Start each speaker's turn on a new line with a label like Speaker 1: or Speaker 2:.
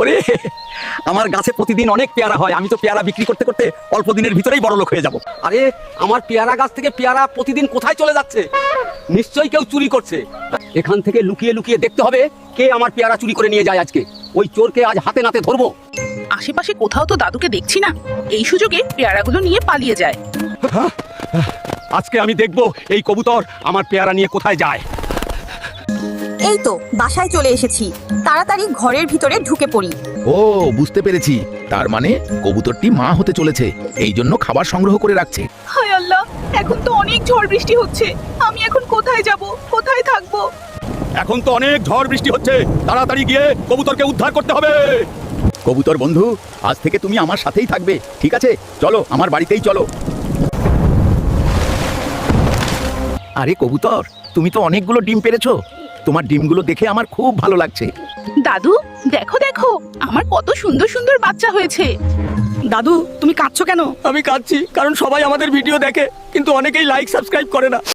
Speaker 1: ওরে আমার গাছে প্রতিদিন অনেক পেয়ারা হয়, আমি তো পেয়ারা বিক্রি করতে করতে অল্প দিনের ভিতরেই বড় লোক হয়ে যাব। আরে আমার পেয়ারা গাছ থেকে পেয়ারা প্রতিদিন কোথায় চলে যাচ্ছে? নিশ্চয়ই কেউ চুরি করছে। এখান থেকে লুকিয়ে লুকিয়ে দেখতে হবে কে আমার পেয়ারা চুরি করে নিয়ে যায় আজকে। ওই চোরকে আজ হাতে নাতে ধরবো।
Speaker 2: আশেপাশে কোথাও তো দাদুকে দেখছি না, এই সুযোগে পেয়ারাগুলো নিয়ে পালিয়ে যায়।
Speaker 1: আজকে আমি দেখব এই কবুতর আমার পেয়ারা নিয়ে কোথায় যায়।
Speaker 3: এই তো বাসায় চলে এসেছি, তাড়াতাড়ি ঘরের ভিতরে ঢুকে পড়ি।
Speaker 4: ও বুঝতে পেরেছি, তার মানে কবুতরটি মা হতে চলেছে, এই জন্য খাবার সংগ্রহ করে রাখছে।
Speaker 2: হায় আল্লাহ, এখন তো অনেক ঝড় বৃষ্টি হচ্ছে, আমি এখন কোথায় যাব, কোথায় থাকবো?
Speaker 1: এখন তো অনেক ঝড় বৃষ্টি হচ্ছে, তাড়াতাড়ি গিয়ে কবুতরকে উদ্ধার করতে হবে। কবুতর বন্ধু, আজ থেকে তুমি আমার সাথেই থাকবে, ঠিক আছে? চলো আমার বাড়িতেই চলো। আরে কবুতর, তুমি তো অনেকগুলো ডিম পেড়েছো, তোমার ডিমগুলো দেখে আমার খুব ভালো লাগছে।
Speaker 2: দাদু দেখো দেখো, আমার কত সুন্দর সুন্দর বাচ্চা হয়েছে।
Speaker 3: দাদু তুমি কাঁদছো কেন?
Speaker 1: আমি কাঁদছি কারণ সবাই আমাদের ভিডিও দেখে কিন্তু অনেকেই লাইক সাবস্ক্রাইব করে না।